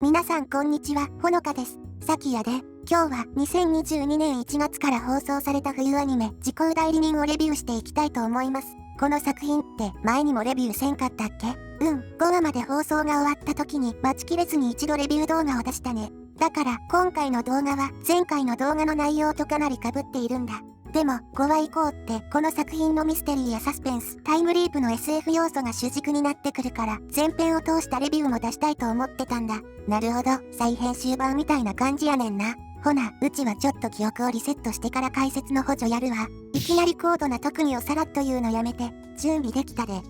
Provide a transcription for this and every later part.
皆さんこんにちは、ほのかです。さきやで、今日は2022年1月から放送された冬アニメ、時効代理人をレビューしていきたいと思います。この作品って前にもレビューせんかったっけ?5話まで放送が終わった時に待ちきれずに一度レビュー動画を出したね。だから今回の動画は前回の動画の内容とかなり被っているんだ。でも5話以降ってこの作品のミステリーやサスペンス、タイムリープの SF 要素が主軸になってくるから前編を通したレビューも出したいと思ってたんだ。なるほど、再編集版みたいな感じやねんな。ほな、うちはちょっと記憶をリセットしてから解説の補助やるわ。いきなり高度な特技をさらっと言うのやめて。準備できたで。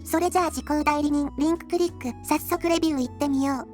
それじゃあ時効代理人、リンククリック、早速レビュー行ってみよう。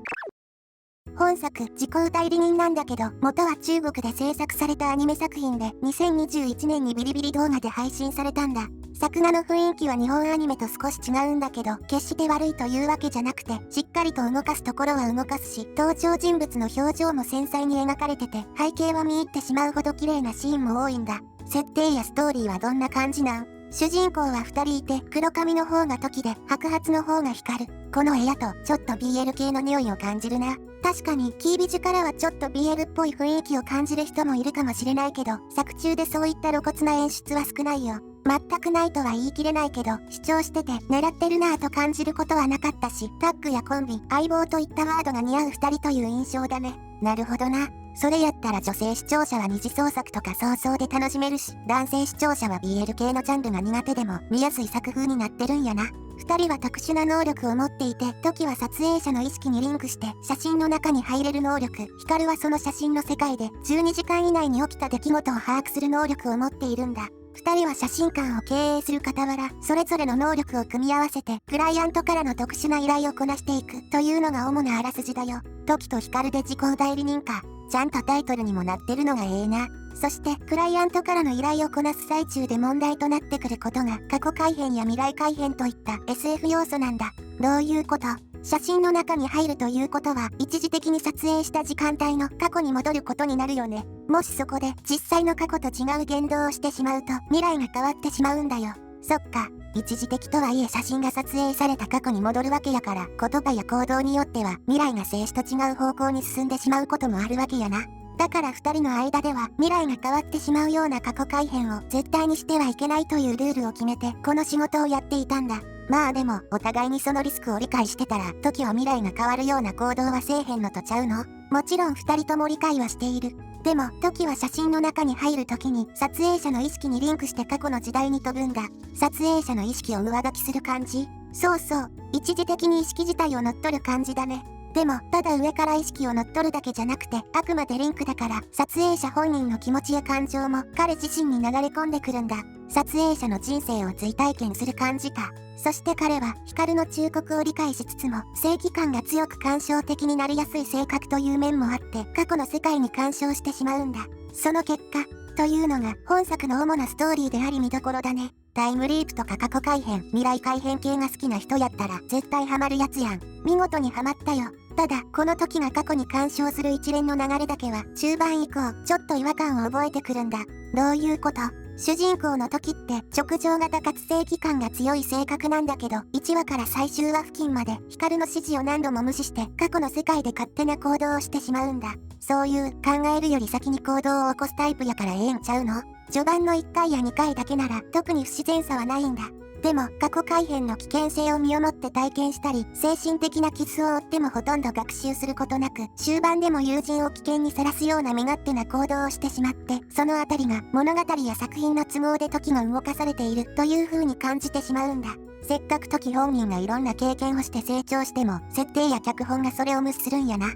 本作、時効代理人なんだけど、元は中国で制作されたアニメ作品で、2021年にビリビリ動画で配信されたんだ。作画の雰囲気は日本アニメと少し違うんだけど、決して悪いというわけじゃなくて、しっかりと動かすところは動かすし、登場人物の表情も繊細に描かれてて、背景は見入ってしまうほど綺麗なシーンも多いんだ。設定やストーリーはどんな感じなん？主人公は2人いて、黒髪の方がトキで、白髪の方が光る。この絵やと、ちょっと BL 系の匂いを感じるな。確かに、キービジュからはちょっと BL っぽい雰囲気を感じる人もいるかもしれないけど、作中でそういった露骨な演出は少ないよ。全くないとは言い切れないけど、主張してて狙ってるなぁと感じることはなかったし、タッグやコンビ、相棒といったワードが似合う2人という印象だね。なるほどな。それやったら女性視聴者は二次創作とか想像で楽しめるし、男性視聴者は BL 系のジャンルが苦手でも見やすい作風になってるんやな。2人は特殊な能力を持っていて、トキは撮影者の意識にリンクして写真の中に入れる能力、ヒカルはその写真の世界で12時間以内に起きた出来事を把握する能力を持っているんだ。2人は写真館を経営する傍ら、それぞれの能力を組み合わせて、クライアントからの特殊な依頼をこなしていくというのが主なあらすじだよ。トキとヒカルで時効代理人か。ちゃんとタイトルにもなってるのがええな。そして、クライアントからの依頼をこなす最中で問題となってくることが、過去改変や未来改変といった SF 要素なんだ。どういうこと？写真の中に入るということは、一時的に撮影した時間帯の過去に戻ることになるよね。もしそこで、実際の過去と違う言動をしてしまうと、未来が変わってしまうんだよ。そっか。一時的とはいえ写真が撮影された過去に戻るわけやから、言葉や行動によっては、未来が静止と違う方向に進んでしまうこともあるわけやな。だから2人の間では未来が変わってしまうような過去改変を絶対にしてはいけないというルールを決めてこの仕事をやっていたんだ。まあでもお互いにそのリスクを理解してたら時は未来が変わるような行動はせえへんのとちゃうの？もちろん2人とも理解はしている。でも時は写真の中に入る時に撮影者の意識にリンクして過去の時代に飛ぶんだ。撮影者の意識を上書きする感じ？そうそう、一時的に意識自体を乗っ取る感じだね。でも、ただ上から意識を乗っ取るだけじゃなくて、あくまでリンクだから、撮影者本人の気持ちや感情も彼自身に流れ込んでくるんだ。撮影者の人生を追体験する感じか。そして彼は、ヒカルの忠告を理解しつつも、正義感が強く感傷的になりやすい性格という面もあって、過去の世界に干渉してしまうんだ。その結果、というのが本作の主なストーリーであり見どころだね。タイムリープとか過去改変、未来改変系が好きな人やったら絶対ハマるやつやん。見事にハマったよ。ただ、この時が過去に干渉する一連の流れだけは、中盤以降、ちょっと違和感を覚えてくるんだ。どういうこと？主人公の時って、直情型かつ正義感が強い性格なんだけど、1話から最終話付近まで、ヒカルの指示を何度も無視して、過去の世界で勝手な行動をしてしまうんだ。そういう、考えるより先に行動を起こすタイプやからええんちゃうの？序盤の1回や2回だけなら、特に不自然さはないんだ。でも、過去改変の危険性を身をもって体験したり、精神的な傷を負ってもほとんど学習することなく、終盤でも友人を危険にさらすような身勝手な行動をしてしまって、そのあたりが物語や作品の都合で時が動かされているという風に感じてしまうんだ。せっかく時本人がいろんな経験をして成長しても、設定や脚本がそれを無視するんやな。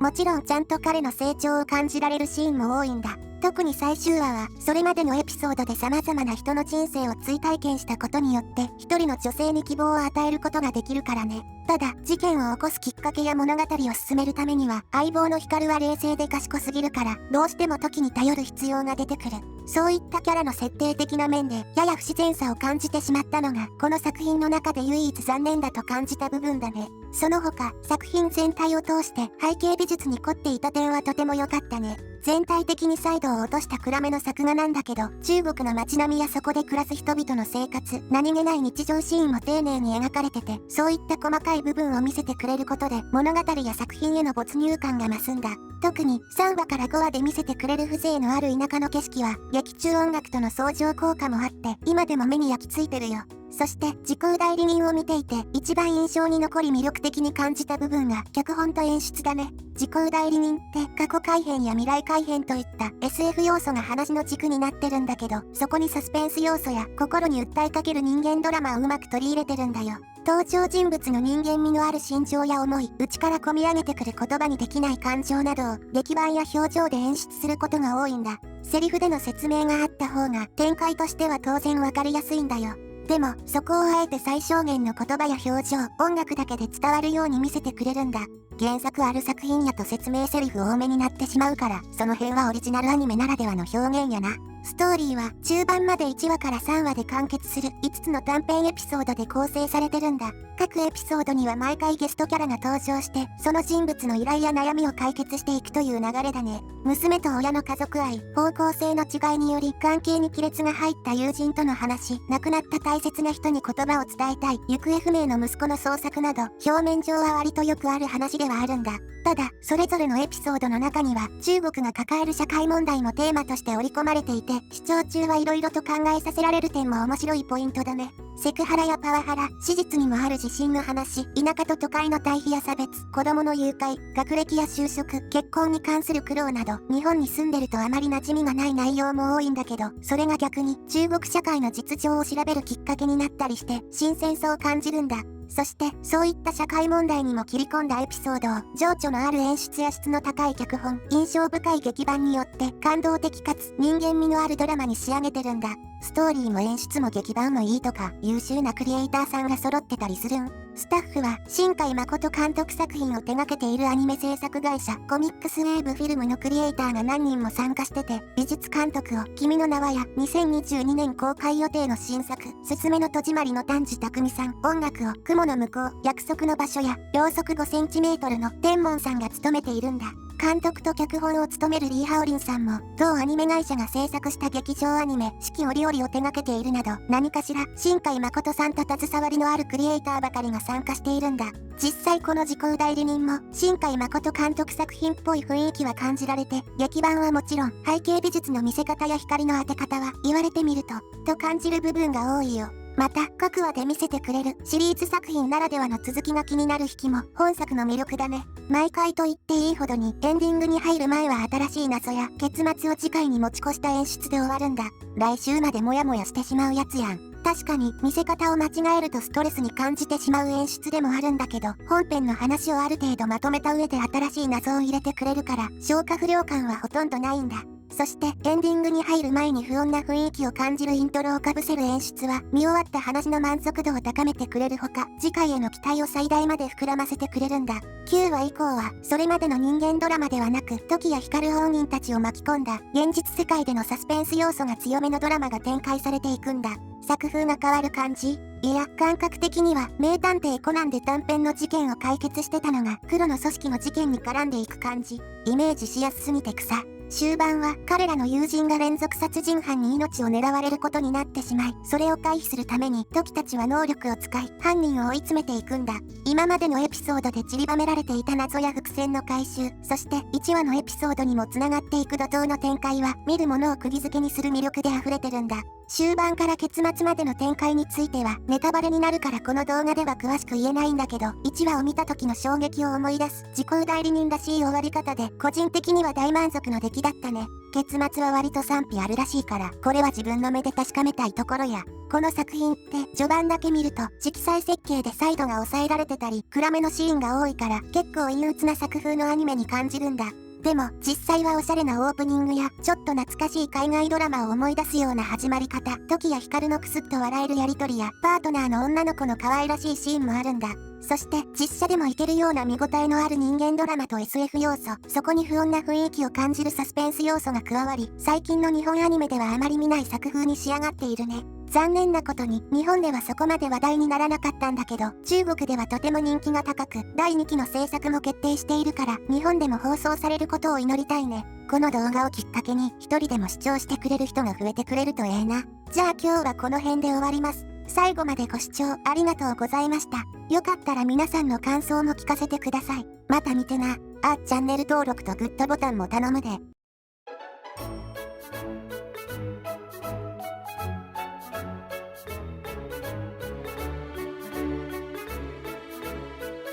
もちろんちゃんと彼の成長を感じられるシーンも多いんだ。特に最終話は、それまでのエピソードで様々な人の人生を追体験したことによって、一人の女性に希望を与えることができるからね。ただ、事件を起こすきっかけや物語を進めるためには、相棒のヒカルは冷静で賢すぎるから、どうしても時に頼る必要が出てくる。そういったキャラの設定的な面で、やや不自然さを感じてしまったのが、この作品の中で唯一残念だと感じた部分だね。その他、作品全体を通して背景美術に凝っていた点はとても良かったね。全体的にサイドを落とした暗めの作画なんだけど、中国の街並みやそこで暮らす人々の生活、何気ない日常シーンも丁寧に描かれてて、そういった細かい部分を見せてくれることで、物語や作品への没入感が増すんだ。特に3話から5話で見せてくれる風情のある田舎の景色は、劇中音楽との相乗効果もあって、今でも目に焼き付いてるよ。そして、時効代理人を見ていて、一番印象に残り魅力的に感じた部分が、脚本と演出だね。時効代理人って過去改変や未来改変といった SF 要素が話の軸になってるんだけど、そこにサスペンス要素や心に訴えかける人間ドラマをうまく取り入れてるんだよ。登場人物の人間味のある心情や思い、内から込み上げてくる言葉にできない感情などを劇版や表情で演出することが多いんだ。セリフでの説明があった方が展開としては当然わかりやすいんだよ。でも、そこをあえて最小限の言葉や表情、音楽だけで伝わるように見せてくれるんだ。原作ある作品やと説明セリフ多めになってしまうから、その辺はオリジナルアニメならではの表現やな。ストーリーは中盤まで1話から3話で完結する5つの短編エピソードで構成されてるんだ。各エピソードには毎回ゲストキャラが登場して、その人物の依頼や悩みを解決していくという流れだね。娘と親の家族愛、方向性の違いにより関係に亀裂が入った友人との話、亡くなった大切な人に言葉を伝えたい、行方不明の息子の捜索など、表面上は割とよくある話ではあるんだ。ただ、それぞれのエピソードの中には、中国が抱える社会問題もテーマとして織り込まれていて、視聴中はいろいろと考えさせられる点も面白いポイントだね。セクハラやパワハラ、史実にもある地震の話、田舎と都会の対比や差別、子供の誘拐、学歴や就職、結婚に関する苦労など、日本に住んでるとあまり馴染みがない内容も多いんだけど、それが逆に中国社会の実情を調べるきっかけになったりして、新鮮さを感じるんだ。そして、そういった社会問題にも切り込んだエピソードを、情緒のある演出や質の高い脚本、印象深い劇版によって、感動的かつ人間味のあるドラマに仕上げてるんだ。ストーリーも演出も劇版もいいとか、優秀なクリエイターさんが揃ってたりするん。スタッフは、新海誠監督作品を手掛けているアニメ制作会社、コミックスウェーブフィルムのクリエイターが何人も参加してて、美術監督を、君の名はや、2022年公開予定の新作、すすめの戸締まりの丹治匠さん、音楽を、雲の向こう、約束の場所や、秒速 5cm の天門さんが務めているんだ。監督と脚本を務めるリー・ハオリンさんも、同アニメ会社が制作した劇場アニメ、四季折々を手掛けているなど、何かしら、新海誠さんと携わりのあるクリエイターばかりが参加しているんだ。実際この時効代理人も、新海誠監督作品っぽい雰囲気は感じられて、劇版はもちろん、背景美術の見せ方や光の当て方は、言われてみると感じる部分が多いよ。また、各話で見せてくれるシリーズ作品ならではの続きが気になる引きも本作の魅力だね。毎回と言っていいほどにエンディングに入る前は新しい謎や結末を次回に持ち越した演出で終わるんだ。来週までモヤモヤしてしまうやつやん。確かに見せ方を間違えるとストレスに感じてしまう演出でもあるんだけど、本編の話をある程度まとめた上で新しい謎を入れてくれるから消化不良感はほとんどないんだ。そしてエンディングに入る前に不穏な雰囲気を感じるイントロをかぶせる演出は見終わった話の満足度を高めてくれるほか、次回への期待を最大まで膨らませてくれるんだ。9話以降はそれまでの人間ドラマではなく、時矢光本人たちを巻き込んだ現実世界でのサスペンス要素が強めのドラマが展開されていくんだ。作風が変わる感じ？いや、感覚的には名探偵コナンで短編の事件を解決してたのが黒の組織の事件に絡んでいく感じ。イメージしやすすぎて草。終盤は彼らの友人が連続殺人犯に命を狙われることになってしまい、それを回避するために時たちは能力を使い犯人を追い詰めていくんだ。今までのエピソードで散りばめられていた謎や伏線の回収、そして1話のエピソードにも繋がっていく怒涛の展開は見る者を釘付けにする魅力で溢れてるんだ。終盤から結末までの展開についてはネタバレになるからこの動画では詳しく言えないんだけど、1話を見た時の衝撃を思い出す時効代理人らしい終わり方で個人的には大満足の出来だったね。結末は割と賛否あるらしいから、これは自分の目で確かめたいところや。この作品って序盤だけ見ると色彩設計でサイドが抑えられてたり暗めのシーンが多いから結構陰鬱な作風のアニメに感じるんだ。でも実際はおしゃれなオープニングやちょっと懐かしい海外ドラマを思い出すような始まり方、時矢光のクスッと笑えるやりとりやパートナーの女の子の可愛らしいシーンもあるんだ。そして実写でもいけるような見応えのある人間ドラマと SF 要素、そこに不穏な雰囲気を感じるサスペンス要素が加わり、最近の日本アニメではあまり見ない作風に仕上がっているね。残念なことに日本ではそこまで話題にならなかったんだけど、中国ではとても人気が高く、第2期の制作も決定しているから、日本でも放送されることを祈りたいね。この動画をきっかけに一人でも視聴してくれる人が増えてくれるとええな。じゃあ今日はこの辺で終わります。最後までご視聴ありがとうございました。よかったら皆さんの感想も聞かせてください。また見てな。チャンネル登録とグッドボタンも頼むで。